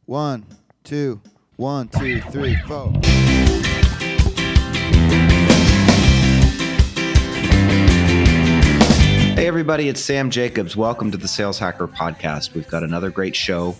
One, two, 1, 2, 3, 4. Hey everybody, it's Sam Jacobs. Welcome to the Sales Hacker Podcast. We've got another great show.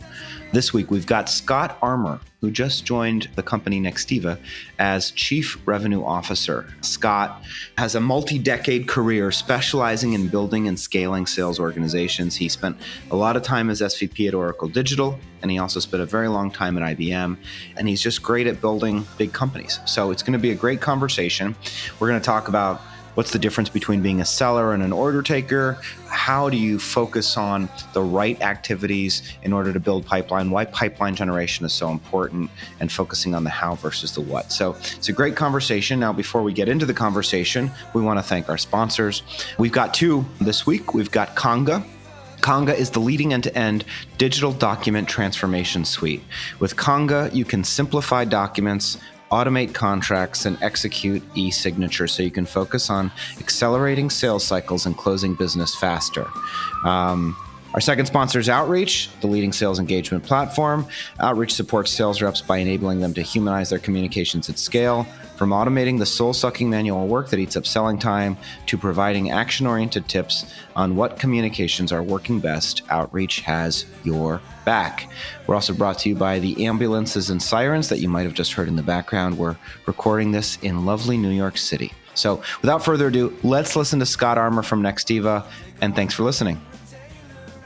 This week we've got Scott Armour, who just joined the company Nextiva as Chief Revenue Officer. Scott has a multi-decade career specializing in building and scaling sales organizations. He spent a lot of time as SVP at Oracle Digital, and he also spent a very long time at IBM, and he's just great at building big companies. So it's going to be a great conversation. We're going to talk about what's the difference between being a seller and an order taker? How do you focus on the right activities in order to build pipeline? Why pipeline generation is so important, and focusing on the how versus the what. So it's a great conversation. Now, before we get into the conversation, we want to thank our sponsors. We've got two this week. We've got Conga. Conga is the leading end-to-end digital document transformation suite. With Conga, you can simplify documents, automate contracts, and execute e-signature so you can focus on accelerating sales cycles and closing business faster. Our second sponsor is Outreach, the leading sales engagement platform. Outreach supports sales reps by enabling them to humanize their communications at scale, from automating the soul-sucking manual work that eats up selling time to providing action-oriented tips on what communications are working best. Outreach has your back. We're also brought to you by the ambulances and sirens that you might have just heard in the background. We're recording this in lovely New York City. So without further ado, let's listen to Scott Armour from Nextiva, and thanks for listening.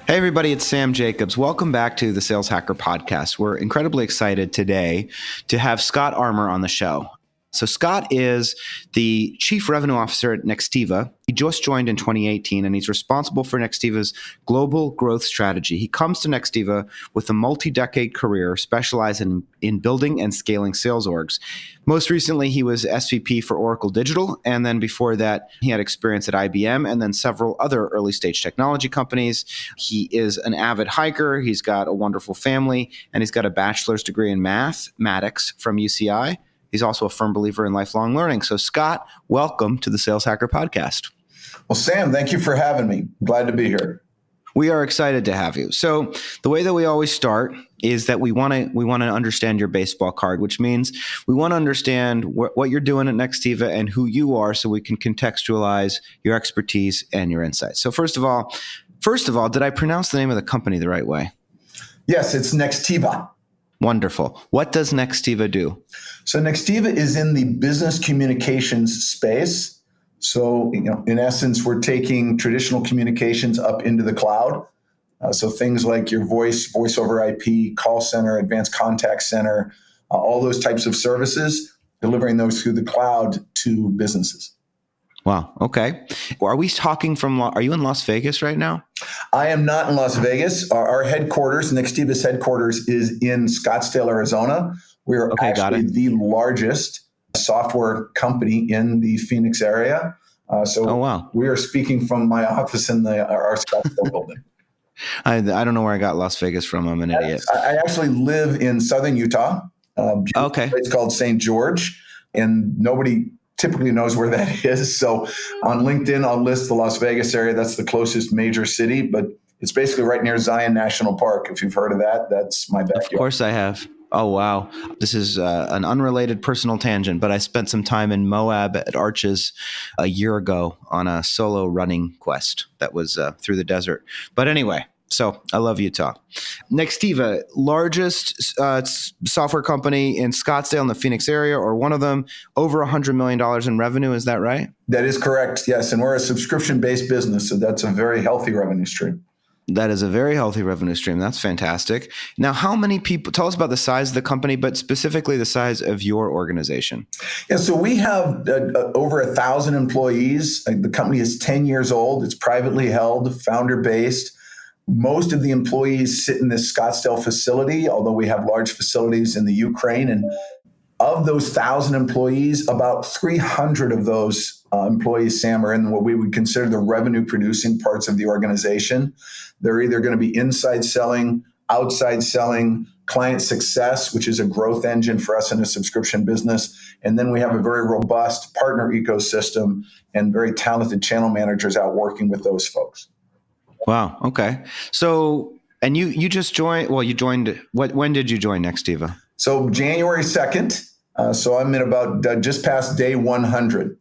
Hey everybody, it's Sam Jacobs. Welcome back to the Sales Hacker Podcast. We're incredibly excited today to have Scott Armour on the show. So Scott is the Chief Revenue Officer at Nextiva. He just joined in 2018, and he's responsible for Nextiva's global growth strategy. He comes to Nextiva with a multi-decade career specializing in building and scaling sales orgs. Most recently, he was SVP for Oracle Digital, and then before that, he had experience at IBM and then several other early-stage technology companies. He is an avid hiker. He's got a wonderful family, and he's got a bachelor's degree in mathematics from UCI. He's also a firm believer in lifelong learning. So, Scott, welcome to the Sales Hacker Podcast. Well, Sam, thank you for having me. Glad to be here. We are excited to have you. So, the way that we always start is that we want to understand your baseball card, which means we want to understand what you're doing at Nextiva and who you are, so we can contextualize your expertise and your insights. So, first of all, did I pronounce the name of the company the right way? Yes, it's Nextiva. Wonderful. What does Nextiva do? So Nextiva is in the business communications space. So, in essence, we're taking traditional communications up into the cloud. So things like your voice over IP, call center, advanced contact center, all those types of services, delivering those through the cloud to businesses. Wow. Okay. Are you in Las Vegas right now? I am not in Las Vegas. Our headquarters, Nextiva's headquarters, is in Scottsdale, Arizona. We are actually the largest software company in the Phoenix area. We are speaking from my office in our Scottsdale building. I don't know where I got Las Vegas from. I'm an idiot. I actually live in southern Utah. Okay. It's called St. George, and nobody typically knows where that is. So on LinkedIn, I'll list the Las Vegas area. That's the closest major city, but it's basically right near Zion National Park. If you've heard of that, that's my backyard. Of course I have. Oh, wow. This is an unrelated personal tangent, but I spent some time in Moab at Arches a year ago on a solo running quest that was through the desert. But anyway, so I love Utah. Nextiva, largest software company in Scottsdale in the Phoenix area, or one of them, over $100 million in revenue. Is that right? That is correct. Yes. And we're a subscription-based business. So that's a very healthy revenue stream. That is a very healthy revenue stream. That's fantastic. Now, how many people, tell us about the size of the company, but specifically the size of your organization. Yeah, so we have over 1,000 employees. The company is 10 years old. It's privately held, founder-based. Most of the employees sit in this Scottsdale facility, although we have large facilities in the Ukraine. And of those 1,000 employees, about 300 of those employees, Sam, are in what we would consider the revenue-producing parts of the organization. They're either going to be inside selling, outside selling, client success, which is a growth engine for us in a subscription business. And then we have a very robust partner ecosystem and very talented channel managers out working with those folks. Wow. Okay. So And you just joined. Well, you joined. When did you join Nextiva? So January 2nd. So I'm in about just past day 100.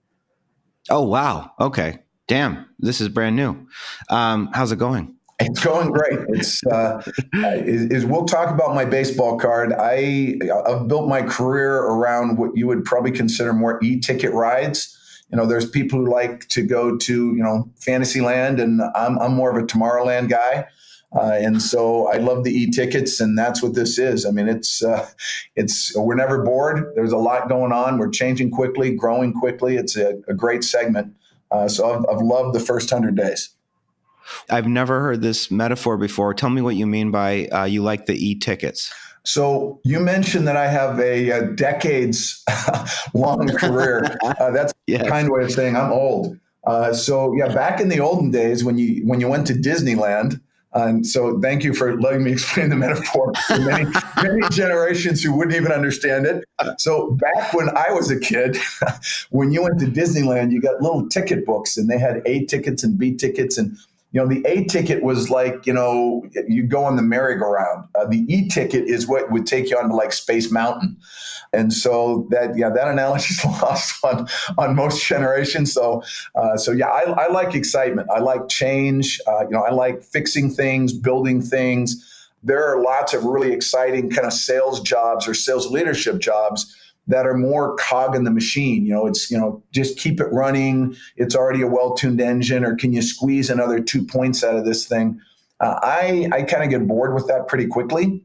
Oh wow. Okay. Damn. This is brand new. How's it going? It's going great. We'll talk about my baseball card. I've built my career around what you would probably consider more e-ticket rides. There's people who like to go to Fantasyland, and I'm more of a Tomorrowland guy. And so I love the e-tickets, and that's what this is. I mean, it's we're never bored. There's a lot going on. We're changing quickly, growing quickly. It's a great segment. So I've loved the first 100 days. I've never heard this metaphor before. Tell me what you mean by you like the e-tickets. So you mentioned that I have a decades long career. That's Yes. a kind way of saying I'm old. Back in the olden days when you went to Disneyland, and so thank you for letting me explain the metaphor to many generations who wouldn't even understand it. So back when I was a kid, when you went to Disneyland, you got little ticket books, and they had A tickets and B tickets. And the A ticket was like, you go on the merry-go-round. The E ticket is what would take you on to like Space Mountain. And so that analogy is lost on most generations. I like excitement. I like change. I like fixing things, building things. There are lots of really exciting kind of sales jobs or sales leadership jobs that are more cog in the machine. It's, just keep it running. It's already a well-tuned engine, or can you squeeze another 2 points out of this thing? I kind of get bored with that pretty quickly.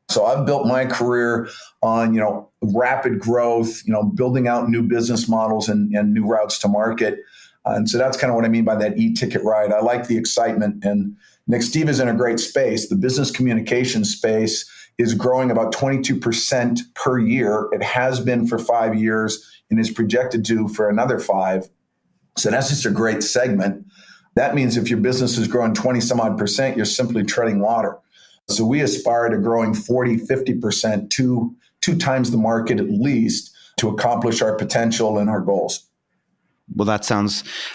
So I've built my career on, rapid growth, building out new business models and new routes to market. And so that's kind of what I mean by that e-ticket ride. I like the excitement, and Nextiva is in a great space. The business communication space is growing about 22% per year. It has been for 5 years and is projected to for another 5. So that's just a great segment. That means if your business is growing 20 some odd percent, you're simply treading water. So we aspire to growing 40, 50%, two times the market at least, to accomplish our potential and our goals. Well,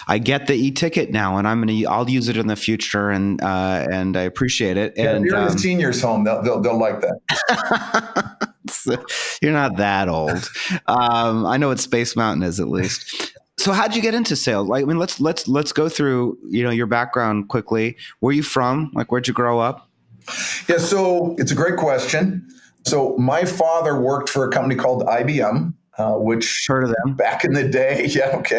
I get the e-ticket now, and I'll use it in the future, and I appreciate it. Yeah, and if you're in a senior's home, they'll like that. You're not that old. I know what Space Mountain is, at least. So how'd you get into sales? Like, I mean, let's go through, your background quickly. Where are you from? Like, where'd you grow up? Yeah, so it's a great question. So my father worked for a company called IBM, which Heard of them? back in the day,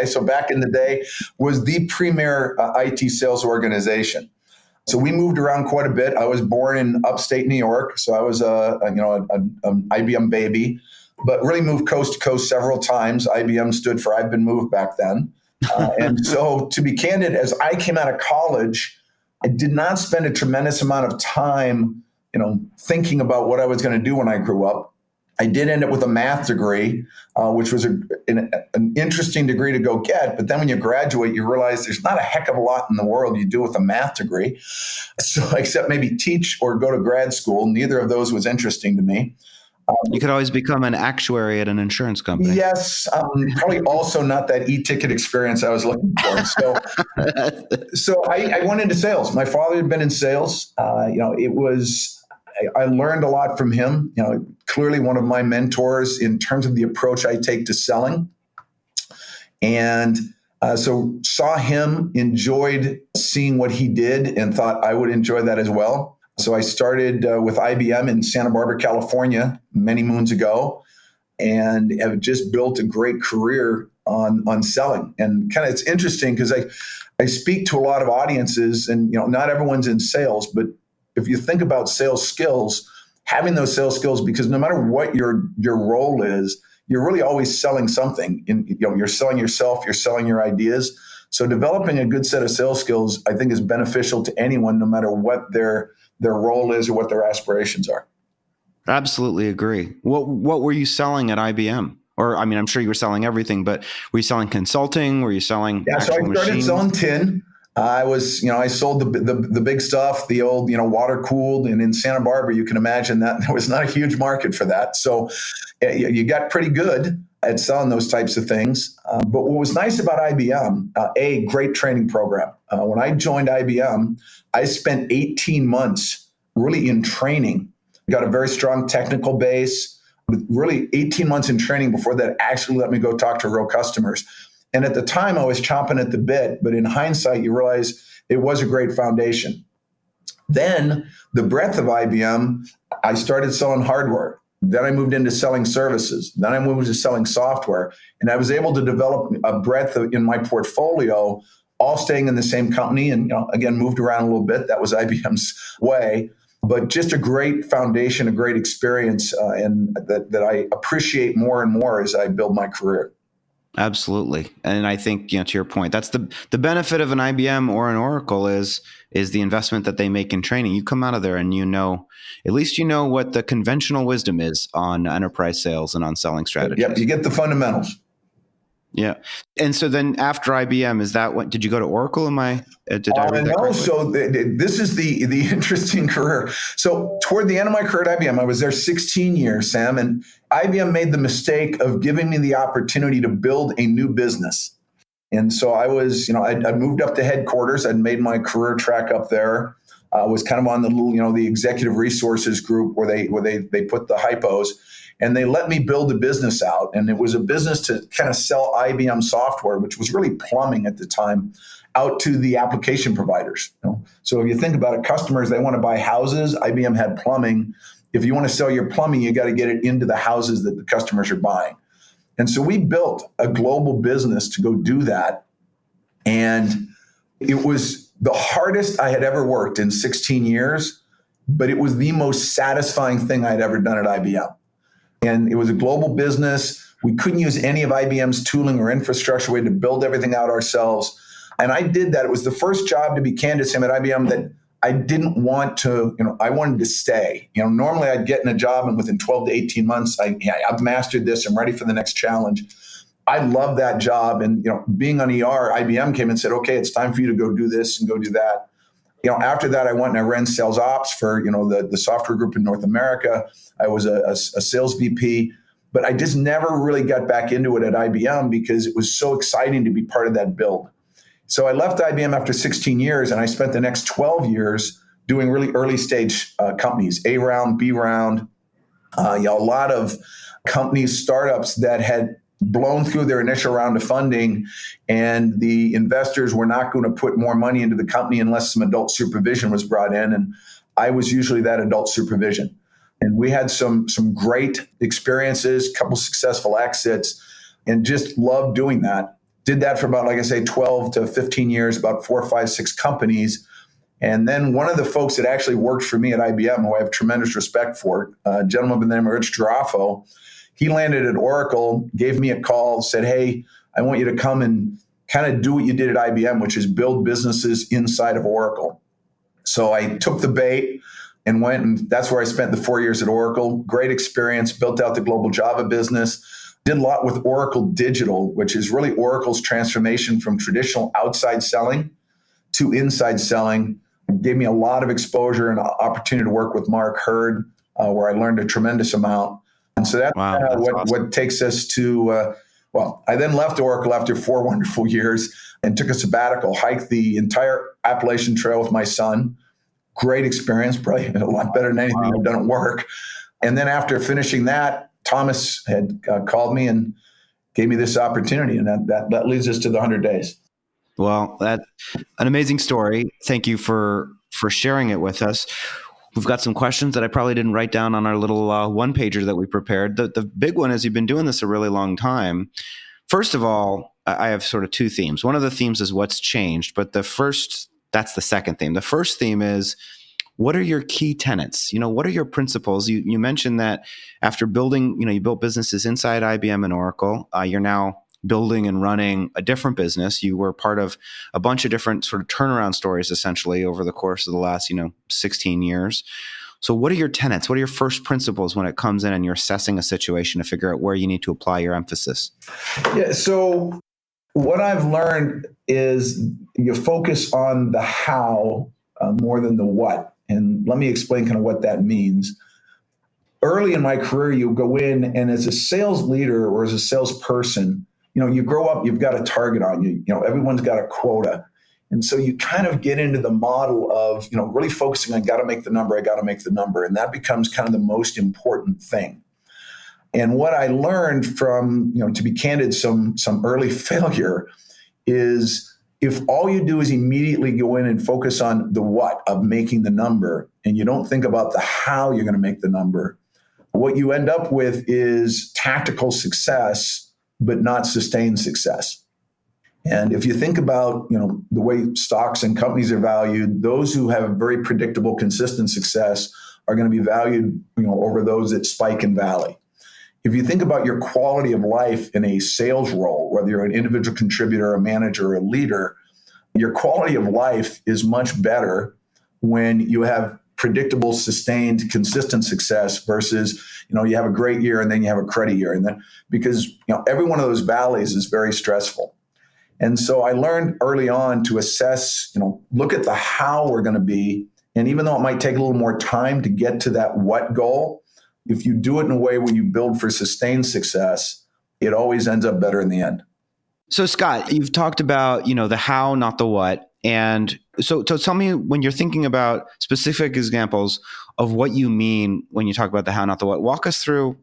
so back in the day was the premier IT sales organization. So we moved around quite a bit. I was born in upstate New York, so I was an IBM baby, but really moved coast to coast several times. IBM stood for I've been moved back then. And so to be candid, as I came out of college, I did not spend a tremendous amount of time, thinking about what I was going to do when I grew up. I did end up with a math degree, which was an interesting degree to go get. But then when you graduate, you realize there's not a heck of a lot in the world you do with a math degree. So except maybe teach or go to grad school. Neither of those was interesting to me. You could always become an actuary at an insurance company. Yes, probably also not that e-ticket experience I was looking for. So I went into sales. My father had been in sales. I learned a lot from him. Clearly one of my mentors in terms of the approach I take to selling. And so saw him, enjoyed seeing what he did, and thought I would enjoy that as well. So I started with IBM in Santa Barbara, California, many moons ago, and have just built a great career on selling. And kind of it's interesting because I speak to a lot of audiences, and not everyone's in sales, but if you think about sales skills, having those sales skills, because no matter what your role is, you're really always selling something. You're selling yourself, you're selling your ideas. So developing a good set of sales skills, I think, is beneficial to anyone, no matter what their role is or what their aspirations are. Absolutely agree. What were you selling at IBM? Or, I mean, I'm sure you were selling everything, but were you selling consulting? Were you selling so I started machines? selling tin. I sold the big stuff, the old, water cooled, and in Santa Barbara, you can imagine that there was not a huge market for that. So you got pretty good at selling those types of things. But what was nice about IBM, a great training program. When I joined IBM, I spent 18 months really in training. Got a very strong technical base, with really 18 months in training before that actually let me go talk to real customers. And at the time, I was chomping at the bit, but in hindsight, you realize it was a great foundation. Then the breadth of IBM, I started selling hardware. Then I moved into selling services. Then I moved to selling software. And I was able to develop a breadth in my portfolio, all staying in the same company. And again, moved around a little bit. That was IBM's way. But just a great foundation, a great experience, and that I appreciate more and more as I build my career. Absolutely. And I think, to your point, that's the benefit of an IBM or an Oracle is the investment that they make in training. You come out of there and at least you know what the conventional wisdom is on enterprise sales and on selling strategies. Yep, you get the fundamentals. Yeah. And so then after IBM, is that what, did you go to Oracle? Did I read that No, correctly? so this is the interesting career. So toward the end of my career at IBM, I was there 16 years, Sam, and IBM made the mistake of giving me the opportunity to build a new business. And so I was, I moved up to headquarters. I'd made my career track up there. I was kind of on the little, the executive resources group where they put the hypos. And they let me build a business out. And it was a business to kind of sell IBM software, which was really plumbing at the time, out to the application providers. So if you think about it, customers, they want to buy houses. IBM had plumbing. If you want to sell your plumbing, you got to get it into the houses that the customers are buying. And so we built a global business to go do that. And it was the hardest I had ever worked in 16 years, but it was the most satisfying thing I'd ever done at IBM. And it was a global business. We couldn't use any of IBM's tooling or infrastructure. We had to build everything out ourselves. And I did that. It was the first job, to be candid, Sam, at IBM that I didn't want to, I wanted to stay. Normally I'd get in a job and within 12 to 18 months, I've mastered this. I'm ready for the next challenge. I love that job. And, being on ER, IBM came and said, okay, it's time for you to go do this and go do that. After that, I went and I ran sales ops for, the software group in North America. I was a sales VP, but I just never really got back into it at IBM because it was so exciting to be part of that build. So I left IBM after 16 years, and I spent the next 12 years doing really early stage companies, A round, B round, a lot of companies, startups that had blown through their initial round of funding, and the investors were not going to put more money into the company unless some adult supervision was brought in. And I was usually that adult supervision. And we had some great experiences, a couple successful exits, and just loved doing that. Did that for about, like I say, 12 to 15 years, about 4, 5, 6 companies. And then one of the folks that actually worked for me at IBM, who I have tremendous respect for, a gentleman by the name of Rich Girafo, he landed at Oracle, gave me a call, said, hey, I want you to come and kind of do what you did at IBM, which is build businesses inside of Oracle. So I took the bait and went, and that's where I spent the 4 years at Oracle. Great experience, built out the global Java business, did a lot with Oracle Digital, which is really Oracle's transformation from traditional outside selling to inside selling. It gave me a lot of exposure and opportunity to work with Mark Hurd, where I learned a tremendous amount. And so that's awesome. What takes us to, I then left Oracle after 4 wonderful years and took a sabbatical, hiked the entire Appalachian Trail with my son. Great experience, probably a lot better than anything I've done at work. And then after finishing that, Thomas had called me and gave me this opportunity, and that leads us to the 100 days. Well, that's an amazing story. Thank you for sharing it with us. We've got some questions that I probably didn't write down on our little one-pager that we prepared. The big one is you've been doing this a really long time. First of all, I have sort of 2 themes. One of the themes is what's changed, but that's the second theme. The first theme is, what are your key tenets? What are your principles? You mentioned that after building, you built businesses inside IBM and Oracle. You're now building and running a different business. You were part of a bunch of different sort of turnaround stories, essentially, over the course of the last, 16 years. So what are your tenets? What are your first principles when it comes in and you're assessing a situation to figure out where you need to apply your emphasis? Yeah. So what I've learned is you focus on the how more than the what. And let me explain kind of what that means. Early in my career, you go in and as a sales leader or as a salesperson, you grow up, you've got a target on you. Everyone's got a quota. And so you kind of get into the model of, really focusing on got to make the number, I got to make the number. And that becomes kind of the most important thing. And what I learned from, to be candid, some early failure is if all you do is immediately go in and focus on the what of making the number, and you don't think about the how you're going to make the number, what you end up with is tactical success, but not sustained success. And if you think about, the way stocks and companies are valued, those who have very predictable, consistent success are going to be valued, over those that spike and valley. If you think about your quality of life in a sales role, whether you're an individual contributor, a manager, or a leader, your quality of life is much better when you have predictable, sustained, consistent success versus, you have a great year and then you have a cruddy year. And then because, every one of those valleys is very stressful. And so I learned early on to assess, look at the how we're going to be. And even though it might take a little more time to get to that what goal, if you do it in a way where you build for sustained success, it always ends up better in the end. So Scott, you've talked about, the how, not the what. And so tell me, when you're thinking about specific examples of what you mean when you talk about the how, not the what, walk us through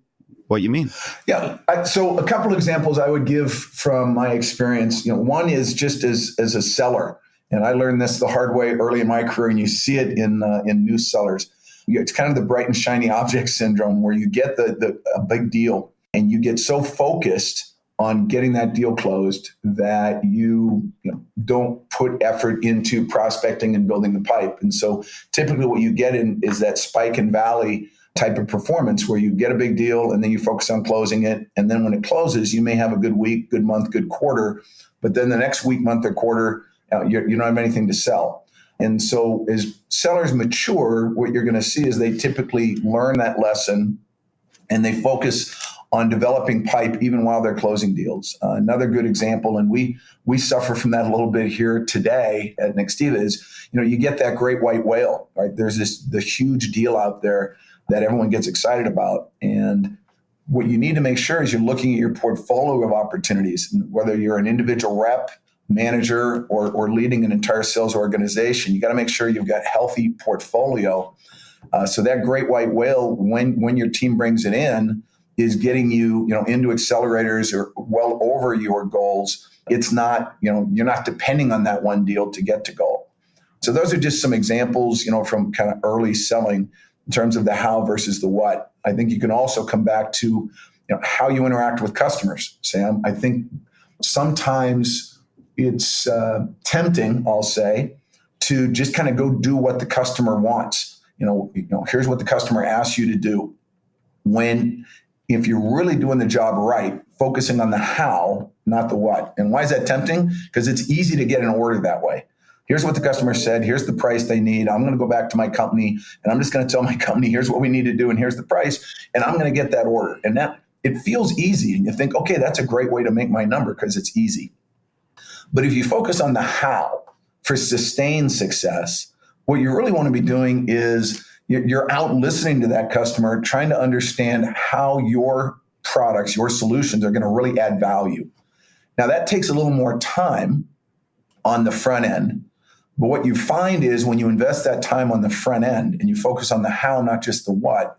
what you mean. Yeah. So a couple of examples I would give from my experience. One is just as a seller. And I learned this the hard way early in my career, and you see it in new sellers. It's kind of the bright and shiny object syndrome, where you get a big deal and you get so focused on getting that deal closed that you don't put effort into prospecting and building the pipe. And so typically what you get in is that spike and valley type of performance, where you get a big deal and then you focus on closing it. And then when it closes, you may have a good week, good month, good quarter. But then the next week, month, or quarter, you don't have anything to sell. And so as sellers mature, what you're going to see is they typically learn that lesson and they focus on developing pipe even while they're closing deals. Another good example, and we suffer from that a little bit here today at Nextiva, is you get that great white whale, right? There's the huge deal out there that everyone gets excited about. And what you need to make sure is you're looking at your portfolio of opportunities, whether you're an individual rep, manager, or leading an entire sales organization. You got to make sure you've got healthy portfolio. So that great white whale, when your team brings it in, is getting you, into accelerators or well over your goals. It's not, you're not depending on that one deal to get to goal. So those are just some examples, from kind of early selling in terms of the how versus the what. I think you can also come back to, how you interact with customers, Sam. I think sometimes it's tempting, I'll say, to just kind of go do what the customer wants. Here's what the customer asks you to do. When, if you're really doing the job right, focusing on the how, not the what. And why is that tempting? Because it's easy to get an order that way. Here's what the customer said. Here's the price they need. I'm going to go back to my company and I'm just going to tell my company, here's what we need to do and here's the price. And I'm going to get that order. And that it feels easy. And you think, okay, that's a great way to make my number because it's easy. But if you focus on the how for sustained success, what you really want to be doing is you're out listening to that customer, trying to understand how your products, your solutions are going to really add value. Now, that takes a little more time on the front end. But what you find is when you invest that time on the front end and you focus on the how, not just the what,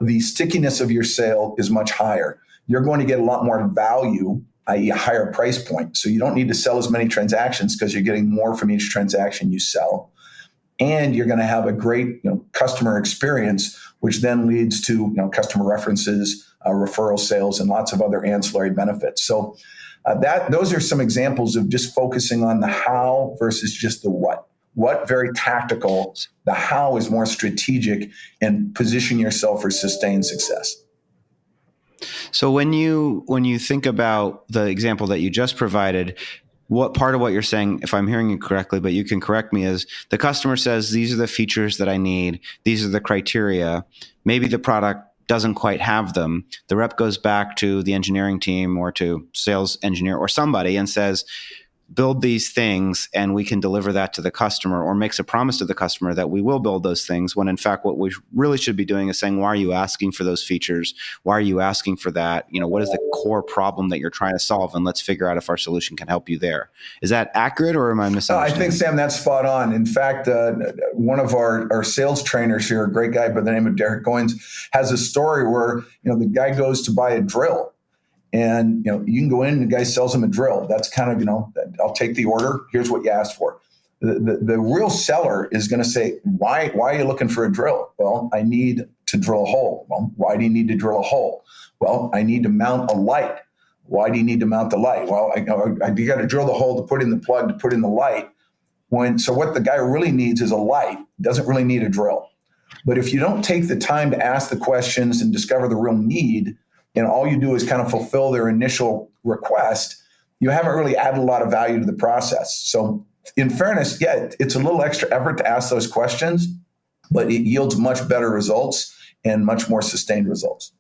the stickiness of your sale is much higher. You're going to get a lot more value, i.e. a higher price point. So you don't need to sell as many transactions because you're getting more from each transaction you sell. And you're going to have a great customer experience, which then leads to customer references, referral sales, and lots of other ancillary benefits. So those are some examples of just focusing on the how versus just the what. What, very tactical. The how is more strategic and position yourself for sustained success. So when you think about the example that you just provided, what part of what you're saying, if I'm hearing you correctly, but you can correct me, is the customer says, these are the features that I need. These are the criteria. Maybe the product doesn't quite have them. The rep goes back to the engineering team or to sales engineer or somebody and says, build these things and we can deliver that to the customer, or makes a promise to the customer that we will build those things, when in fact what we really should be doing is saying, why are you asking for those features? Why are you asking for that? What is the core problem that you're trying to solve? And let's figure out if our solution can help you there. Is that accurate, or am I misunderstanding? I think, Sam, that's spot on. In fact, one of our sales trainers here, a great guy by the name of Derek Goins, has a story where, the guy goes to buy a drill. And, you can go in and the guy sells him a drill. That's kind of, I'll take the order. Here's what you asked for. The real seller is going to say, why are you looking for a drill? Well, I need to drill a hole. Well, why do you need to drill a hole? Well, I need to mount a light. Why do you need to mount the light? Well, you got to drill the hole to put in the plug, to put in the light. So what the guy really needs is a light. Doesn't really need a drill. But if you don't take the time to ask the questions and discover the real need, and all you do is kind of fulfill their initial request, you haven't really added a lot of value to the process. So in fairness, yeah, it's a little extra effort to ask those questions, but it yields much better results and much more sustained results.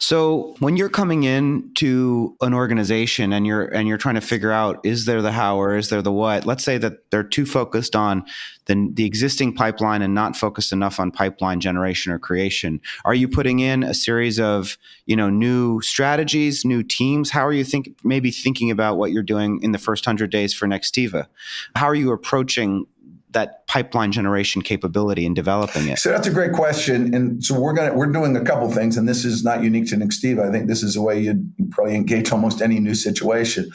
So when you're coming in to an organization and you're trying to figure out, is there the how or is there the what? Let's say that they're too focused on the existing pipeline and not focused enough on pipeline generation or creation. Are you putting in a series of new strategies, new teams? How are you thinking about what you're doing in the first 100 days for Nextiva? How are you approaching that pipeline generation capability and developing it? So that's a great question. And so we're doing a couple things, and this is not unique to Nextiva. I think this is the way you'd probably engage almost any new situation.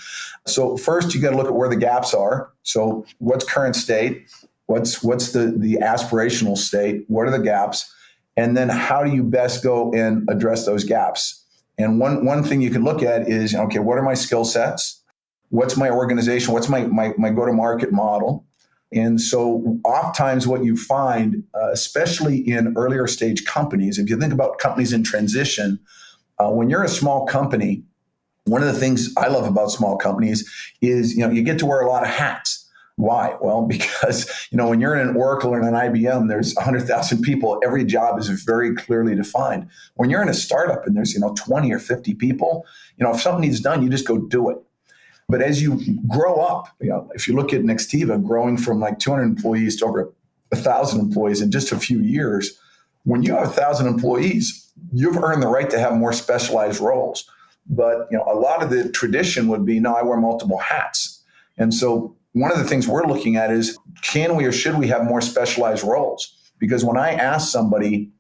So first, you got to look at where the gaps are. So what's current state? What's the aspirational state? What are the gaps? And then how do you best go and address those gaps? And one thing you can look at is, okay, what are my skill sets? What's my organization? What's my go-to-market model? And so oftentimes what you find, especially in earlier stage companies, if you think about companies in transition, when you're a small company, one of the things I love about small companies is, you get to wear a lot of hats. Why? Well, because, when you're in an Oracle or an IBM, there's 100,000 people. Every job is very clearly defined. When you're in a startup and there's, 20 or 50 people, if something needs done, you just go do it. But as you grow up, if you look at Nextiva growing from like 200 employees to over 1,000 employees in just a few years, when you have 1,000 employees, you've earned the right to have more specialized roles. But a lot of the tradition would be, no, I wear multiple hats. And so one of the things we're looking at is, can we or should we have more specialized roles? Because when I ask somebody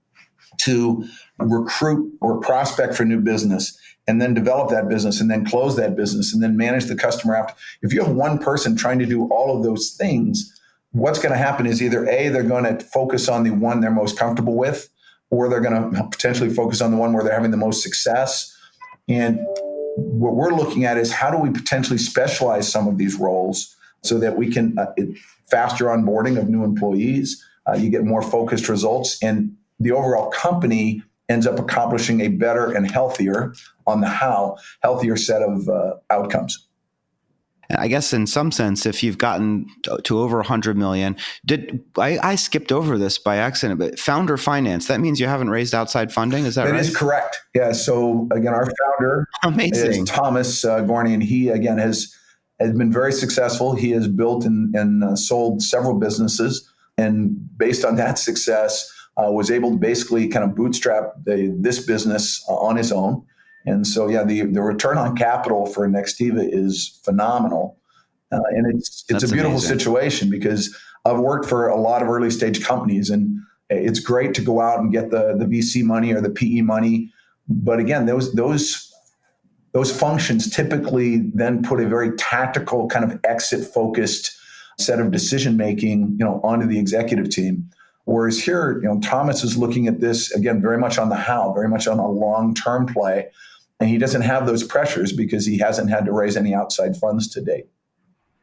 to recruit or prospect for new business, and then develop that business, and then close that business, and then manage the customer after. If you have one person trying to do all of those things, what's going to happen is either A, they're going to focus on the one they're most comfortable with, or they're going to potentially focus on the one where they're having the most success. And what we're looking at is, how do we potentially specialize some of these roles so that we can faster onboarding of new employees, you get more focused results, and the overall company ends up accomplishing a better and healthier set of outcomes. I guess in some sense, if you've gotten to over 100 million, I skipped over this by accident, but founder finance, that means you haven't raised outside funding. Is that right? That is correct. Yeah. So again, our founder is Thomas Gorney, and he again has been very successful. He has built and sold several businesses, and based on that success, was able to basically kind of bootstrap this business on his own. And so, yeah, the return on capital for Nextiva is phenomenal. And it's a beautiful amazing situation, because I've worked for a lot of early stage companies, and it's great to go out and get the VC money or the PE money. But again, those functions typically then put a very tactical kind of exit focused set of decision making, onto the executive team. Whereas here, Thomas is looking at this, again, very much on the how, very much on a long-term play. And he doesn't have those pressures because he hasn't had to raise any outside funds to date.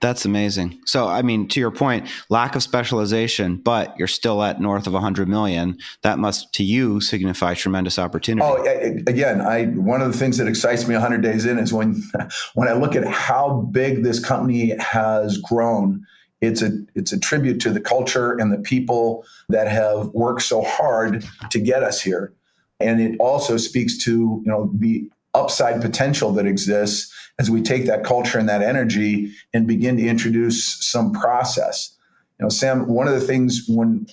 That's amazing. So, I mean, to your point, lack of specialization, but you're still at north of 100 million. That must, to you, signify tremendous opportunity. Oh, again, one of the things that excites me 100 days in is when I look at how big this company has grown. It's a tribute to the culture and the people that have worked so hard to get us here. And it also speaks to, the upside potential that exists as we take that culture and that energy and begin to introduce some process. Sam, one of the things when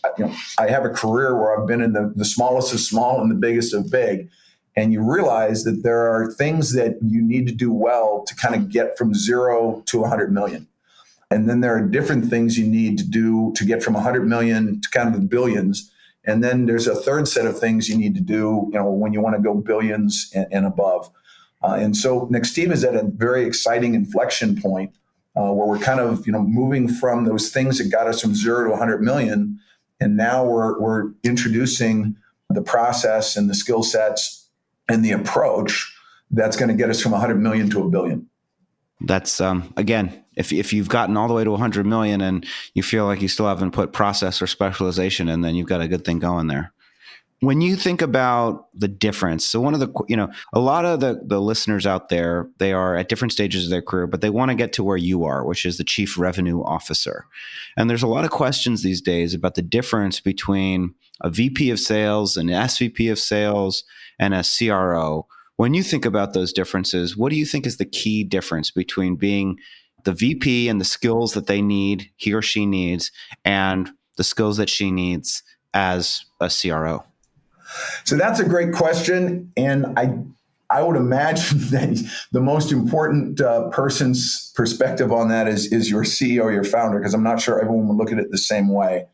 I have a career where I've been in the smallest of small and the biggest of big, and you realize that there are things that you need to do well to kind of get from 0 to 100 million. And then there are different things you need to do to get from 100 million to kind of the billions. And then there's a third set of things you need to do, when you want to go billions and above. And so Nextiva is at a very exciting inflection point where we're kind of, moving from those things that got us from 0 to 100 million. And now we're introducing the process and the skill sets and the approach that's going to get us from 100 million to a billion. That's, again, if you've gotten all the way to 100 million and you feel like you still haven't put process or specialization in, then you've got a good thing going there. When you think about the difference, so one of the, a lot of the listeners out there, they are at different stages of their career, but they want to get to where you are, which is the chief revenue officer. And there's a lot of questions these days about the difference between a VP of sales, an SVP of sales, and a CRO. When you think about those differences, what do you think is the key difference between being the VP and the skills that he or she needs, and the skills that she needs as a CRO? So that's a great question. And I would imagine that the most important person's perspective on that is your CEO or your founder, because I'm not sure everyone would look at it the same way.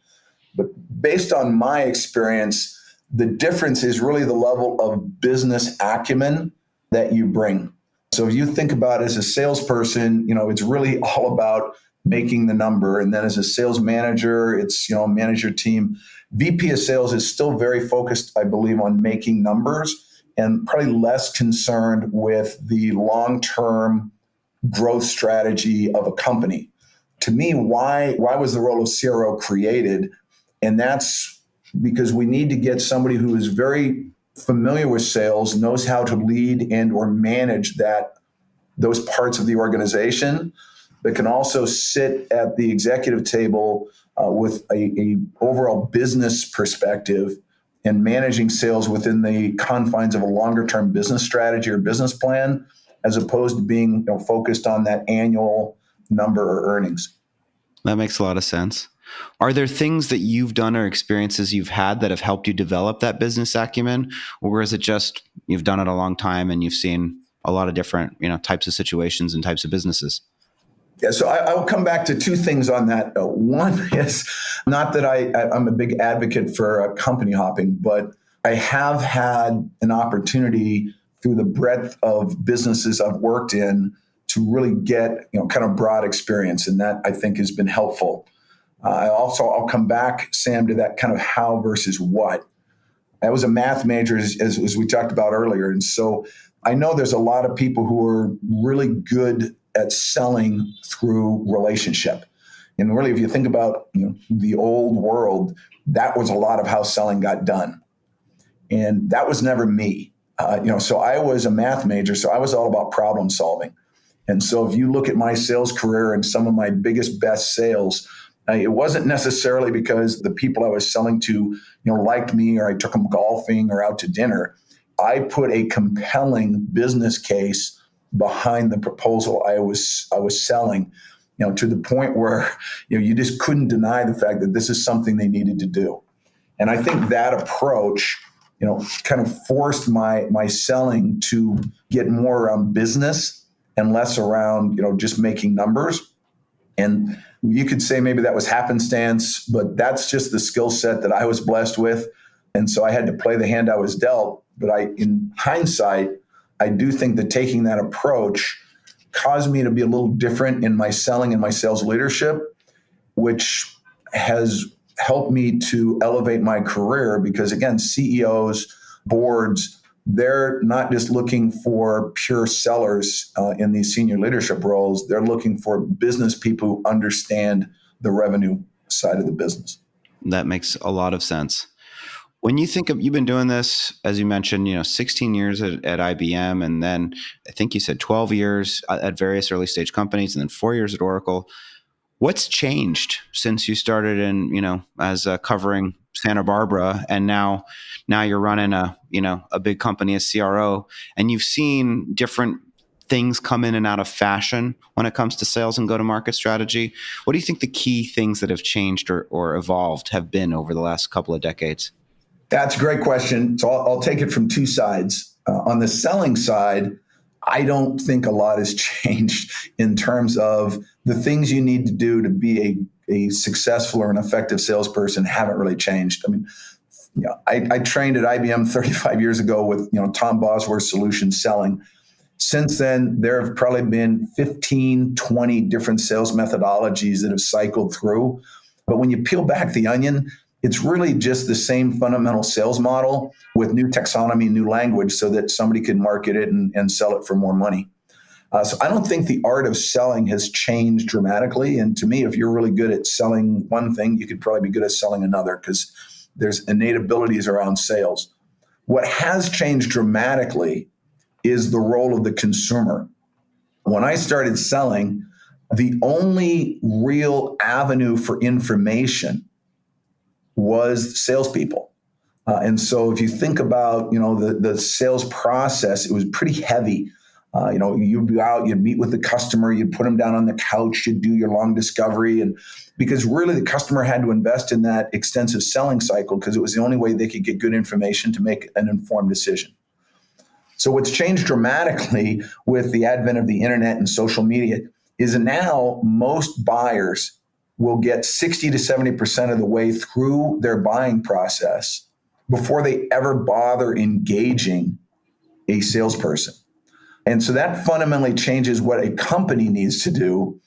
But based on my experience, the difference is really the level of business acumen that you bring. So if you think about it as a salesperson, it's really all about making the number. And then as a sales manager, it's, manage your team. VP of sales is still very focused, I believe, on making numbers and probably less concerned with the long-term growth strategy of a company. To me, why was the role of CRO created? And that's because we need to get somebody who is very familiar with sales, knows how to lead and or manage those parts of the organization, but can also sit at the executive table with a overall business perspective and managing sales within the confines of a longer term business strategy or business plan, as opposed to being focused on that annual number or earnings. That makes a lot of sense. Are there things that you've done or experiences you've had that have helped you develop that business acumen? Or is it just you've done it a long time and you've seen a lot of different types of situations and types of businesses? Yeah, so I'll come back to two things on that. One is not that I'm a big advocate for company hopping, but I have had an opportunity through the breadth of businesses I've worked in to really get kind of broad experience, and that I think has been helpful. I'll come back, Sam, to that kind of how versus what. I was a math major, as we talked about earlier, and so I know there's a lot of people who are really good at selling through relationship. And really, if you think about the old world, that was a lot of how selling got done. And that was never me. So I was a math major, so I was all about problem solving. And so if you look at my sales career and some of my biggest, best sales, it wasn't necessarily because the people I was selling to, liked me or I took them golfing or out to dinner. I put a compelling business case behind the proposal I was selling, to the point where you just couldn't deny the fact that this is something they needed to do. And I think that approach, kind of forced my selling to get more around business and less around, just making numbers. And you could say maybe that was happenstance, but that's just the skill set that I was blessed with. And so I had to play the hand I was dealt. But in hindsight, I do think that taking that approach caused me to be a little different in my selling and my sales leadership, which has helped me to elevate my career because, again, CEOs, boards, they're not just looking for pure sellers in these senior leadership roles. They're looking for business people who understand the revenue side of the business. That makes a lot of sense. When you think of, you've been doing this, as you mentioned, 16 years at IBM, and then I think you said 12 years at various early stage companies, and then 4 years at Oracle. What's changed since you started as covering Santa Barbara, and now you're running a big company, a CRO, and you've seen different things come in and out of fashion when it comes to sales and go-to-market strategy. What do you think the key things that have changed or evolved have been over the last couple of decades? That's a great question. So I'll take it from two sides. On the selling side, I don't think a lot has changed in terms of the things you need to do to be a successful or an effective salesperson haven't really changed. I mean, I trained at IBM 35 years ago with Tom Bosworth's solution selling. Since then, there have probably been 15, 20 different sales methodologies that have cycled through. But when you peel back the onion, it's really just the same fundamental sales model with new taxonomy, new language, so that somebody can market it and sell it for more money. So I don't think the art of selling has changed dramatically. And to me, if you're really good at selling one thing, you could probably be good at selling another because there's innate abilities around sales. What has changed dramatically is the role of the consumer. When I started selling, the only real avenue for information was salespeople. And so if you think about, the sales process, it was pretty heavy. You'd be out, you'd meet with the customer, you'd put them down on the couch, you'd do your long discovery. And because really the customer had to invest in that extensive selling cycle because it was the only way they could get good information to make an informed decision. So what's changed dramatically with the advent of the internet and social media is now most buyers will get 60 to 70% of the way through their buying process before they ever bother engaging a salesperson. And so that fundamentally changes what a company needs to do,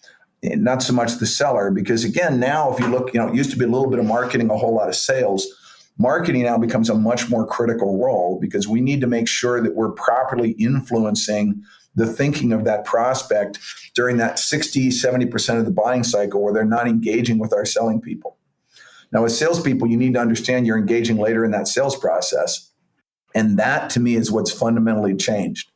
not so much the seller, because again, now if you look, it used to be a little bit of marketing, a whole lot of sales. Marketing now becomes a much more critical role because we need to make sure that we're properly influencing the thinking of that prospect during that 60, 70% of the buying cycle where they're not engaging with our selling people. Now, as salespeople, you need to understand you're engaging later in that sales process. And that, to me, is what's fundamentally changed.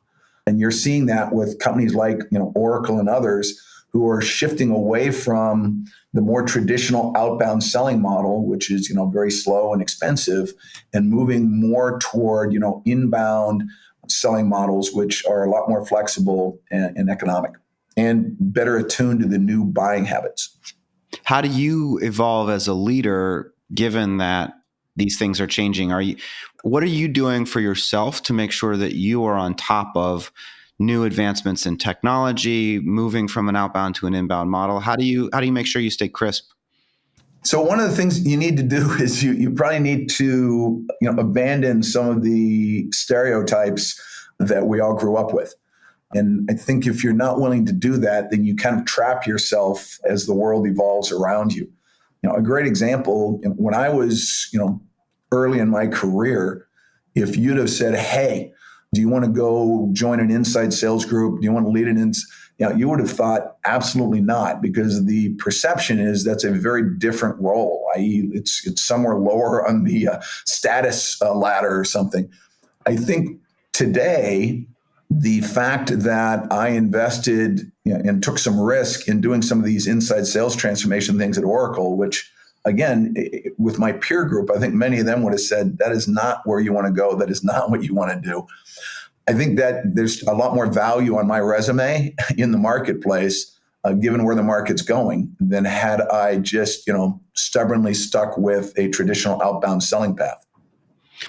And you're seeing that with companies like Oracle and others who are shifting away from the more traditional outbound selling model, which is very slow and expensive, and moving more toward inbound selling models, which are a lot more flexible and economic and better attuned to the new buying habits. How do you evolve as a leader, given that these things are changing? What are you doing for yourself to make sure that you are on top of new advancements in technology, moving from an outbound to an inbound model? How do you make sure you stay crisp? So one of the things you need to do is you probably need to abandon some of the stereotypes that we all grew up with. And I think if you're not willing to do that, then you kind of trap yourself as the world evolves around you. A great example, when I was early in my career, if you'd have said, hey, do you want to go join an inside sales group? Do you want to lead an you would have thought absolutely not, because the perception is that's a very different role, i.e. it's somewhere lower on the status ladder or something. I think today, the fact that I invested and took some risk in doing some of these inside sales transformation things at Oracle, which again, with my peer group, I think many of them would have said, that is not where you want to go. That is not what you want to do. I think that there's a lot more value on my resume in the marketplace, given where the market's going, than had I just, stubbornly stuck with a traditional outbound selling path.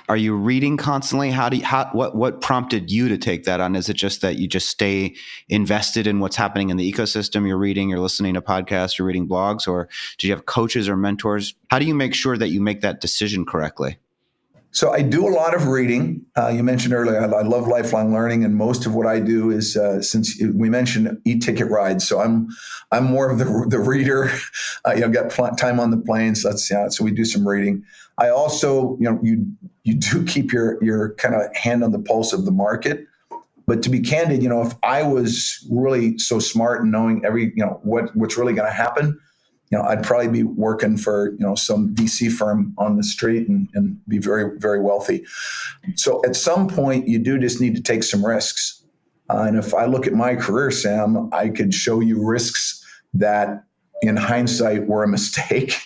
Are you reading constantly? What prompted you to take that on? Is it just that you just stay invested in what's happening in the ecosystem? You're reading, you're listening to podcasts, you're reading blogs, or do you have coaches or mentors? How do you make sure that you make that decision correctly? So I do a lot of reading. You mentioned earlier, I love lifelong learning, and most of what I do is, since we mentioned e-ticket rides, so I'm more of the reader. Got time on the plane, so so we do some reading. I also, you do keep your kind of hand on the pulse of the market. But to be candid, if I was really so smart and knowing what's really going to happen, I'd probably be working for, some VC firm on the street and be very, very wealthy. So at some point, you do just need to take some risks. And if I look at my career, Sam, I could show you risks that, in hindsight were a mistake.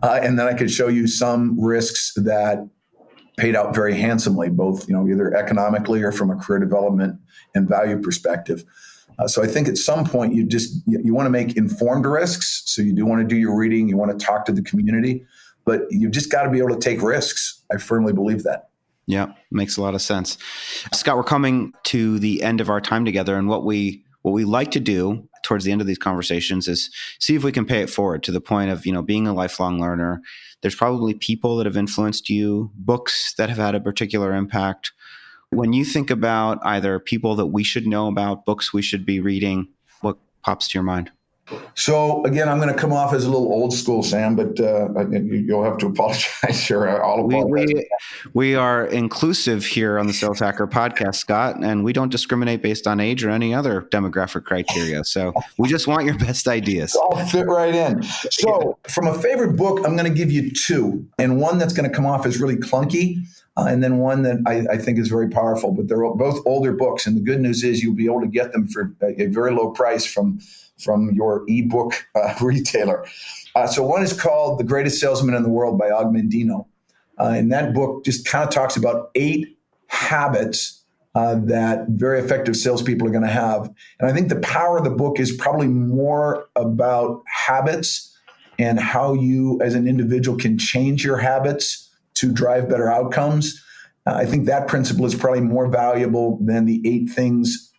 And then I could show you some risks that paid out very handsomely, both, either economically or from a career development and value perspective. So I think at some point you want to make informed risks. So you do want to do your reading, you want to talk to the community, but you've just got to be able to take risks. I firmly believe that. Yeah, makes a lot of sense. Scott, we're coming to the end of our time together, and what we like to do towards the end of these conversations is see if we can pay it forward to the point of, being a lifelong learner. There's probably people that have influenced you, books that have had a particular impact. When you think about either people that we should know about, books we should be reading, what pops to your mind? So again, I'm going to come off as a little old school, Sam, but you'll have to apologize. Sure, I'll apologize. We are inclusive here on the Sales Hacker podcast, Scott, and we don't discriminate based on age or any other demographic criteria. So we just want your best ideas. I'll fit right in. So from a favorite book, I'm going to give you two, and one that's going to come off as really clunky, and then one that I think is very powerful. But they're both older books, and the good news is you'll be able to get them for a very low price from your ebook retailer. So one is called The Greatest Salesman in the World by Og Mandino. And that book just kind of talks about 8 habits that very effective salespeople are going to have. And I think the power of the book is probably more about habits and how you as an individual can change your habits to drive better outcomes. I think that principle is probably more valuable than the 8 things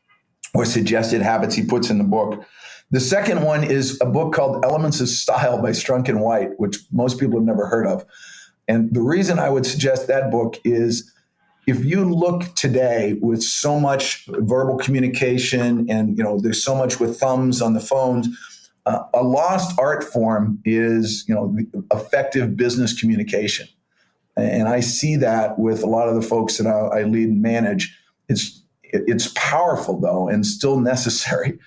or suggested habits he puts in the book. The second one is a book called Elements of Style by Strunk and White, which most people have never heard of. And the reason I would suggest that book is if you look today with so much verbal communication and, there's so much with thumbs on the phones, a lost art form is, effective business communication. And I see that with a lot of the folks that I lead and manage. It's powerful, though, and still necessary.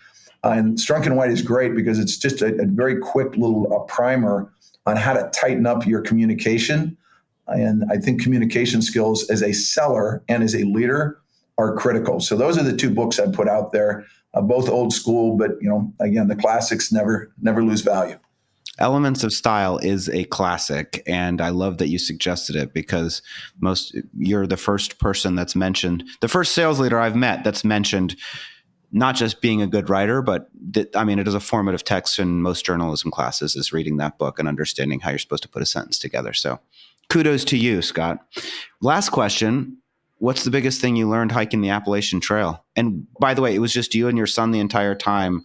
And Strunk and White is great because it's just a very quick little primer on how to tighten up your communication. And I think communication skills as a seller and as a leader are critical. So those are the 2 books I put out there, both old school, but again, the classics never lose value. Elements of Style is a classic, and I love that you suggested it because you're the first person that's mentioned, the first sales leader I've met that's mentioned not just being a good writer, but it is a formative text in most journalism classes is reading that book and understanding how you're supposed to put a sentence together. So kudos to you, Scott. Last question. What's the biggest thing you learned hiking the Appalachian Trail? And by the way, it was just you and your son the entire time.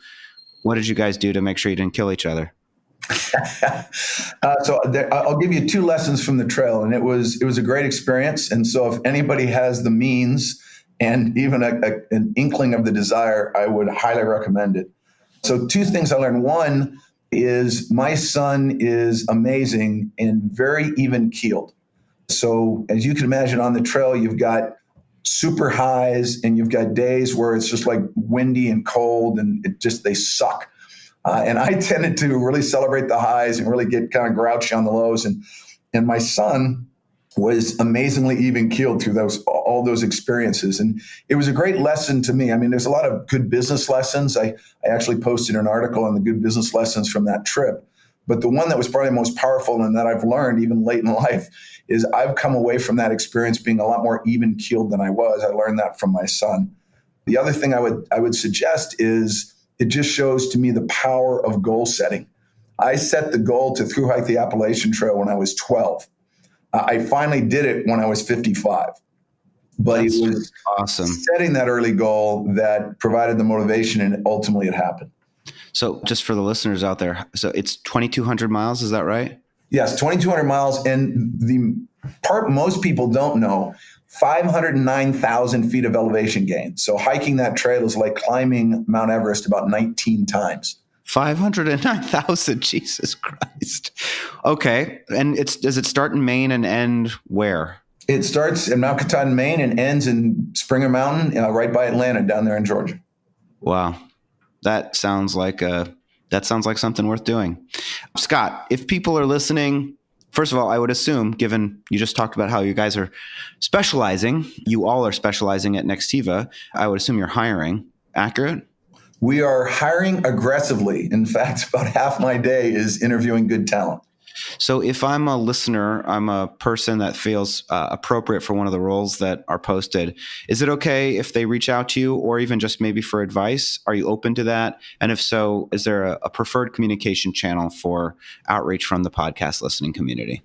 What did you guys do to make sure you didn't kill each other? I'll give you 2 lessons from the trail, and it was a great experience. And so if anybody has the means and even an inkling of the desire, I would highly recommend it. So 2 things I learned. One is my son is amazing and very even keeled. So as you can imagine on the trail, you've got super highs and you've got days where it's just like windy and cold and they suck. And I tended to really celebrate the highs and really get kind of grouchy on the lows. And my son was amazingly even keeled through all those experiences. And it was a great lesson to me. There's a lot of good business lessons. I actually posted an article on the good business lessons from that trip. But the one that was probably most powerful and that I've learned even late in life is I've come away from that experience being a lot more even keeled than I was. I learned that from my son. The other thing I would suggest is it just shows to me the power of goal setting. I set the goal to through hike the Appalachian Trail when I was 12. I finally did it when I was 55. But That's it was awesome. Setting that early goal that provided the motivation, and ultimately it happened. So just for the listeners out there, so it's 2,200 miles, is that right? Yes, 2,200 miles. And the part most people don't know, 509,000 feet of elevation gain. So hiking that trail is like climbing Mount Everest about 19 times. 509,000, Jesus Christ. Okay. And does it start in Maine and end where? It starts in Mount Katahdin, Maine, and ends in Springer Mountain, right by Atlanta, down there in Georgia. Wow. That sounds like something worth doing. Scott, if people are listening, first of all, I would assume, given you just talked about how you guys are specializing, you all are specializing at Nextiva, I would assume you're hiring. Accurate? We are hiring aggressively. In fact, about half my day is interviewing good talent. So if I'm a listener, I'm a person that feels appropriate for one of the roles that are posted, is it okay if they reach out to you or even just maybe for advice? Are you open to that? And if so, is there a preferred communication channel for outreach from the podcast listening community?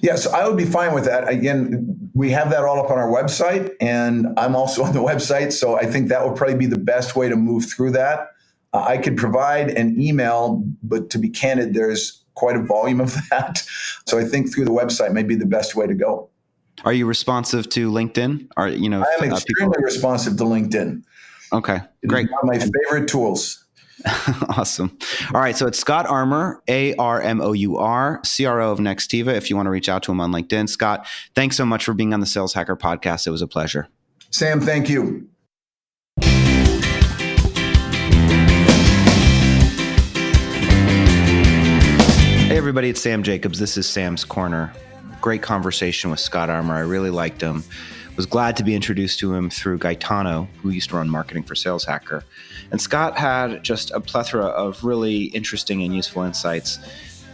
Yes, I would be fine with that. Again, we have that all up on our website, and I'm also on the website. So I think that would probably be the best way to move through that. I could provide an email, but to be candid, there's quite a volume of that. So I think through the website may be the best way to go. Are you responsive to LinkedIn? I am extremely responsive to LinkedIn. Okay, great. It's one of my favorite tools. Awesome. All right. So it's Scott Armour, Armour, CRO of Nextiva, if you want to reach out to him on LinkedIn. Scott, thanks so much for being on the Sales Hacker podcast. It was a pleasure. Sam, thank you. Hey, everybody. It's Sam Jacobs. This is Sam's Corner. Great conversation with Scott Armour. I really liked him. Was glad to be introduced to him through Gaetano, who used to run marketing for Sales Hacker. And Scott had just a plethora of really interesting and useful insights.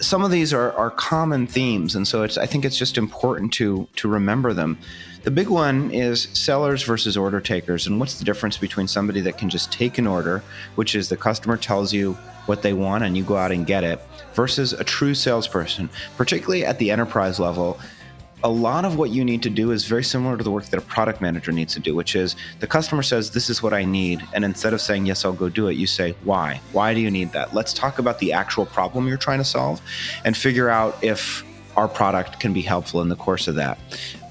Some of these are common themes, and so I think it's just important to remember them. The big one is sellers versus order takers, and what's the difference between somebody that can just take an order, which is the customer tells you what they want and you go out and get it, versus a true salesperson, particularly at the enterprise level. A lot of what you need to do is very similar to the work that a product manager needs to do, which is the customer says, this is what I need. And instead of saying, yes, I'll go do it, you say, why? Why do you need that? Let's talk about the actual problem you're trying to solve and figure out if our product can be helpful in the course of that.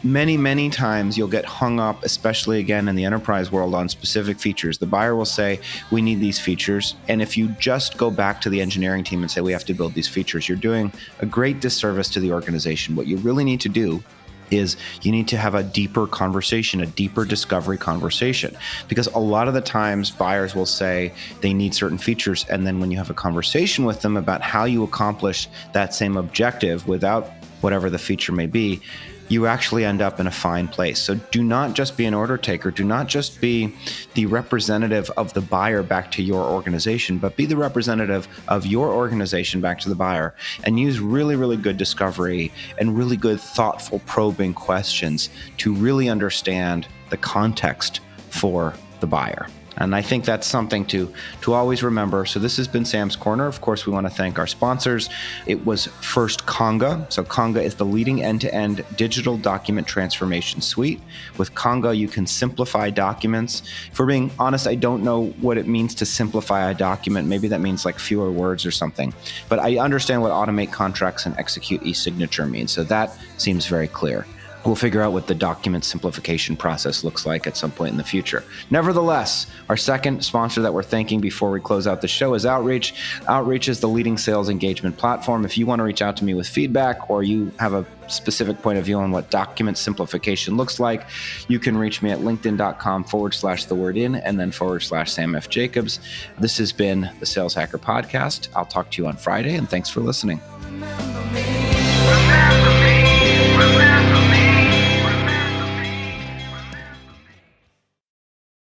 Many, many times you'll get hung up, especially again in the enterprise world, on specific features. The buyer will say, we need these features. And if you just go back to the engineering team and say, we have to build these features, you're doing a great disservice to the organization. What you really need to do is you need to have a deeper conversation, a deeper discovery conversation. Because a lot of the times buyers will say they need certain features. And then when you have a conversation with them about how you accomplish that same objective without whatever the feature may be, you actually end up in a fine place. So do not just be an order taker. Do not just be the representative of the buyer back to your organization, but be the representative of your organization back to the buyer and use really, really good discovery and really good thoughtful probing questions to really understand the context for the buyer. And I think that's something to always remember. So this has been Sam's Corner. Of course, we want to thank our sponsors. It was first Conga. So Conga is the leading end-to-end digital document transformation suite. With Conga, you can simplify documents. If we're being honest, I don't know what it means to simplify a document. Maybe that means like fewer words or something. But I understand what automate contracts and execute e-signature means. So that seems very clear. We'll figure out what the document simplification process looks like at some point in the future. Nevertheless, our second sponsor that we're thanking before we close out the show is Outreach. Outreach is the leading sales engagement platform. If you want to reach out to me with feedback or you have a specific point of view on what document simplification looks like, you can reach me at linkedin.com/in and then /Sam F. Jacobs. This has been the Sales Hacker Podcast. I'll talk to you on Friday, and thanks for listening. Remember